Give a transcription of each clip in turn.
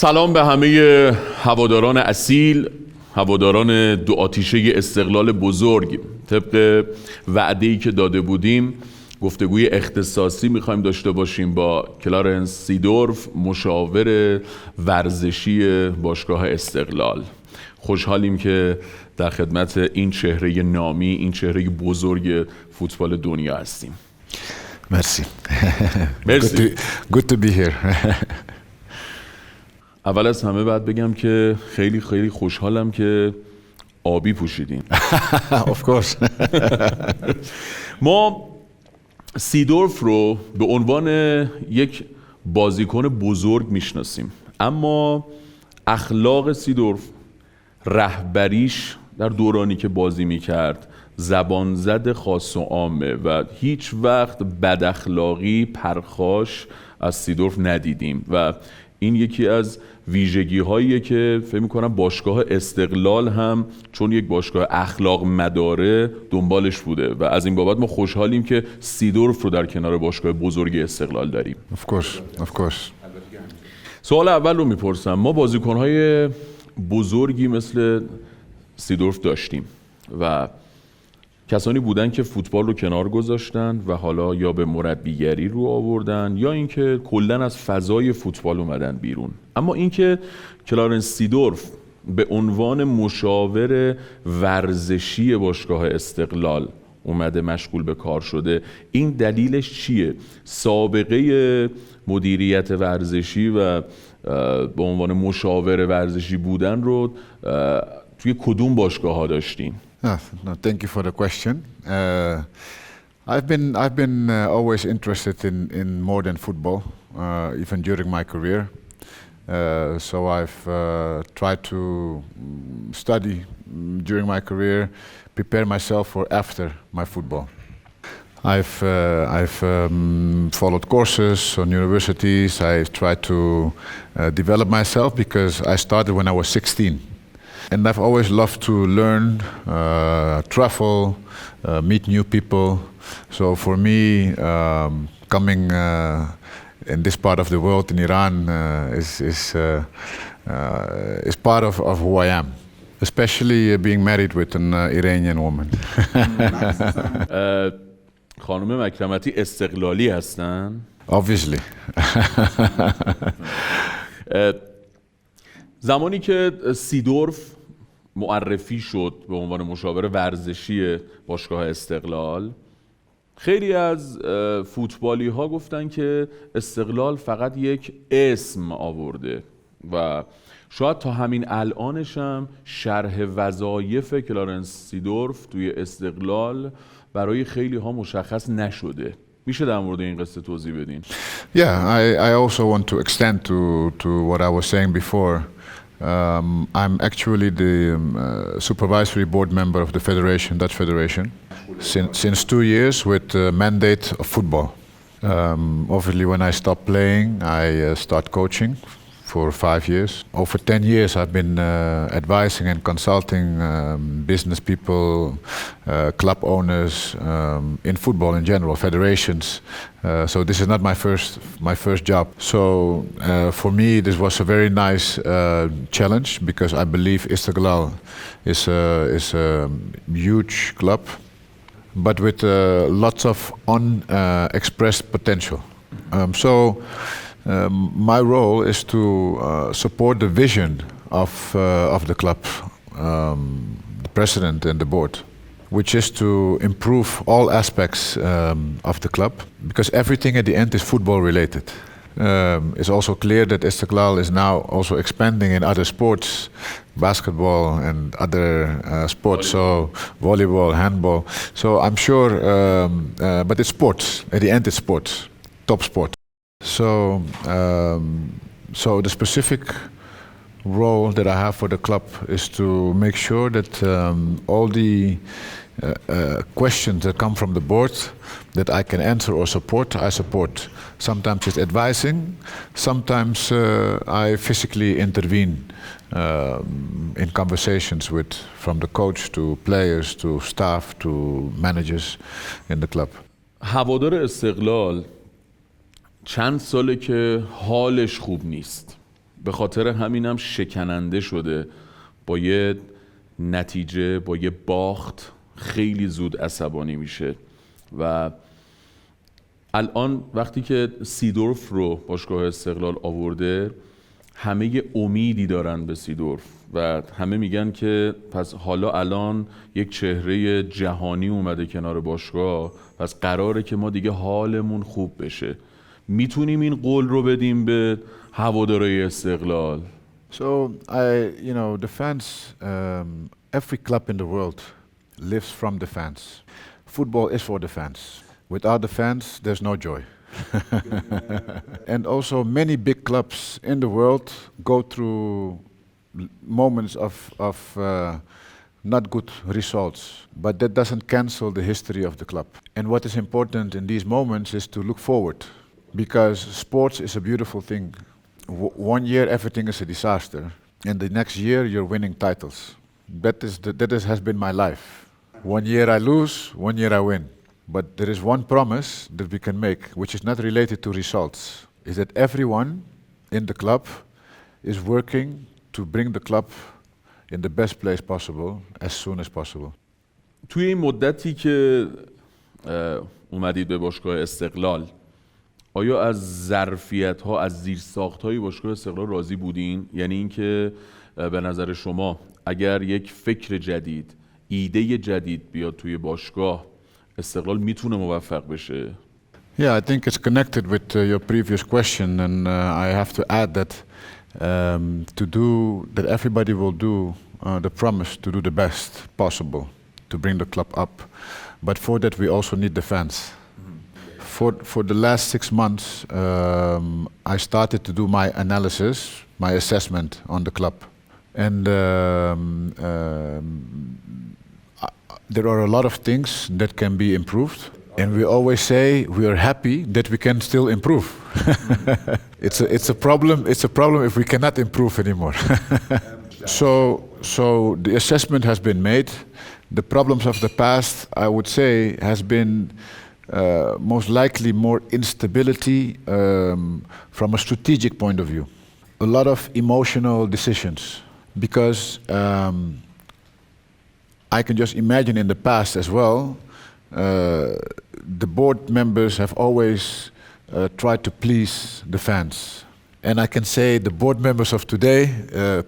سلام به همه هواداران اصیل، هواداران دو آتیشه استقلال بزرگ. طبق وعده‌ای که داده بودیم گفتگوی اختصاصی میخوایم داشته باشیم با کلارنس سیدورف، مشاور ورزشی باشگاه استقلال. خوشحالیم که در خدمت این چهره نامی، این چهره بزرگ فوتبال دنیا هستیم. مرسی. مرسی. Good to be here. اول از همه باید بگم که خیلی خیلی خوشحالم که آبی پوشیدین. Of course. ما سیدورف رو به عنوان یک بازیکن بزرگ میشناسیم، اما اخلاق سیدورف، رهبریش در دورانی که بازی میکرد زبان زد خاص و عامه و هیچ وقت بد اخلاقی پرخاش از سیدورف ندیدیم و این یکی از ویژگی هاییه که فکر می‌کنم باشگاه استقلال هم چون یک باشگاه اخلاق مداره دنبالش بوده و از این بابت ما خوشحالیم که سیدورف رو در کنار باشگاه بزرگ استقلال داریم. Of course. سوال اول رو میپرسم. ما بازیکن‌های بزرگی مثل سیدورف داشتیم و کسانی بودن که فوتبال رو کنار گذاشتن و حالا یا به مربیگری رو آوردن یا اینکه کلاً از فضای فوتبال اومدن بیرون. اما اینکه کلارنس سیدورف به عنوان مشاور ورزشی باشگاه استقلال اومده مشغول به کار شده، این دلیلش چیه؟ سابقه مدیریت ورزشی و به عنوان مشاور ورزشی بودن رو توی کدوم باشگاه ها داشتین؟ No, thank you for the question. I've been always interested in more than football, even during my career. So I've tried to study during my career, prepare myself for after my football. I've followed courses on universities. I've tried to develop myself because I started when I was 16. And I've always loved to learn, travel, meet new people. So for me, coming in this part of the world, in Iran, is part of who I am. Especially being married with an Iranian woman. خانم مکرمتی استقلالی هستن؟ Obviously. زمانی که سیدورف معرفی شد به عنوان مشاور ورزشی باشگاه استقلال، خیلی از فوتبالی ها گفتن که استقلال فقط یک اسم آورده و شاید تا همین الانش هم شرح وظایف کلارنس سیدورف توی استقلال برای خیلی ها مشخص نشده. میشه در مورد این قصه توضیح بدین؟ Yeah, I also want to extend to what I was saying before. I'm actually the supervisory board member of the federation, Dutch federation, since 2 years with the mandate of football. Obviously, when I stopped playing, I start coaching for 5 years. Over 10 years, I've been advising and consulting business people, club owners, in football in general, federations. So this is not my first job. So for me, this was a very nice challenge because I believe Esteghlal is a huge club, but with lots of unexpressed potential. My role is to support the vision of the club, the president and the board, which is to improve all aspects of the club, because everything at the end is football related. It's also clear that Esteghlal is now also expanding in other sports, basketball and other sports, so volleyball, handball. So I'm sure, but it's sports. At the end, it's sports, top sport. So the specific role that I have for the club is to make sure that all the questions that come from the board that I can answer or support, I support. Sometimes it's advising, sometimes I physically intervene in conversations from the coach to players to staff to managers in the club. هوادار استقلال چند ساله که حالش خوب نیست به خاطر همینم شکننده شده، با یه نتیجه، با یه باخت خیلی زود عصبانی میشه. و الان وقتی که سیدورف رو باشگاه استقلال آورده، همه یه امیدی دارن به سیدورف و همه میگن که پس حالا الان یک چهره جهانی اومده کنار باشگاه، پس قراره که ما دیگه حالمون خوب بشه. میتونیم این قول رو بدیم به هوادارهای استقلال؟ So the fans, every club in the world lives from the fans. Football is for the fans. Without the fans, there's no joy. And also many big clubs in the world go through moments of not good results, but that doesn't cancel the history of the club. And what is important in these moments is to look forward, because sports is a beautiful thing. One year everything is a disaster, and the next year you're winning titles. That has been my life. One year I lose, one year I win. But there is one promise that we can make, which is not related to results, is that everyone in the club is working to bring the club in the best place possible as soon as possible. توی این مدتی که اومدید به باشگاه استقلال، آیا از ظرفیت‌ها، از زیرساخت‌های باشگاه استقلال راضی بودین؟ یعنی اینکه به نظر شما اگر یک فکر جدید، ایده جدید بیاد توی باشگاه، استقلال میتونه موفق بشه؟ Yeah, I think it's connected with your previous question, and I have to add that that everybody will do the promise to do the best possible to bring the club up. But for that we also need the fans. For the last 6 months, I started to do my analysis, my assessment on the club. And there are a lot of things that can be improved. And we always say we are happy that we can still improve. It's a problem if we cannot improve anymore. So the assessment has been made. The problems of the past, I would say, has been most likely more instability from a strategic point of view. A lot of emotional decisions, because I can just imagine in the past as well, the board members have always tried to please the fans. And I can say the board members of today,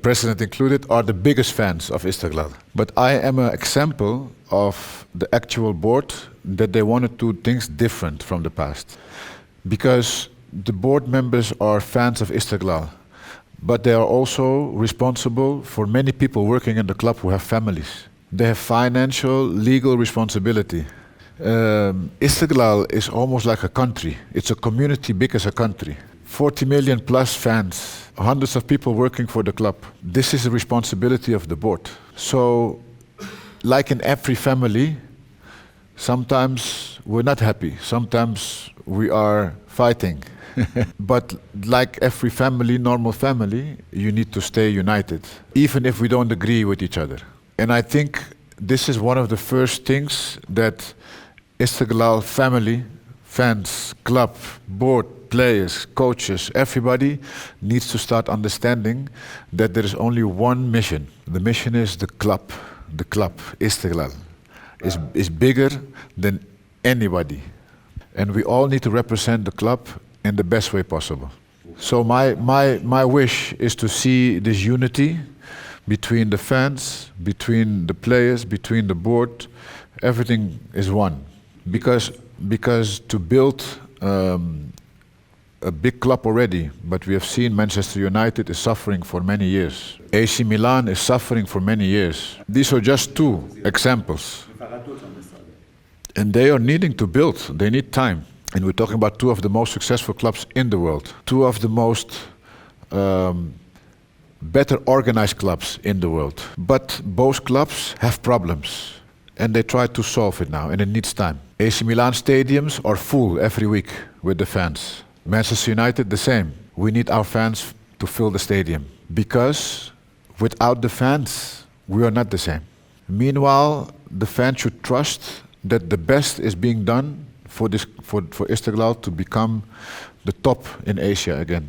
president included, are the biggest fans of Esteghlal. But I am an example of the actual board that they want to do things different from the past. Because the board members are fans of Esteghlal, but they are also responsible for many people working in the club who have families. They have financial, legal responsibility. Esteghlal is almost like a country. It's a community big as a country. 40 million plus fans, hundreds of people working for the club. This is the responsibility of the board. So, like in every family, sometimes we're not happy. Sometimes we are fighting. But like every family, normal family, you need to stay united, even if we don't agree with each other. And I think this is one of the first things that Esteghlal family, fans, club, board, players, coaches, everybody needs to start understanding that there is only one mission. The mission is the club. The club, Esteghlal, is bigger than anybody. And we all need to represent the club in the best way possible. So my wish is to see this unity between the fans, between the players, between the board. Everything is one. Because to build a big club already, but we have seen Manchester United is suffering for many years. AC Milan is suffering for many years. These are just two examples. And they are needing to build. They need time. And we're talking about two of the most successful clubs in the world. Two of the most better organized clubs in the world. But both clubs have problems. And they try to solve it now, and it needs time. AC Milan stadiums are full every week with the fans. Manchester United, the same. We need our fans to fill the stadium. Because without the fans, we are not the same. Meanwhile, the fans should trust that the best is being done for Esteghlal to become the top in Asia again.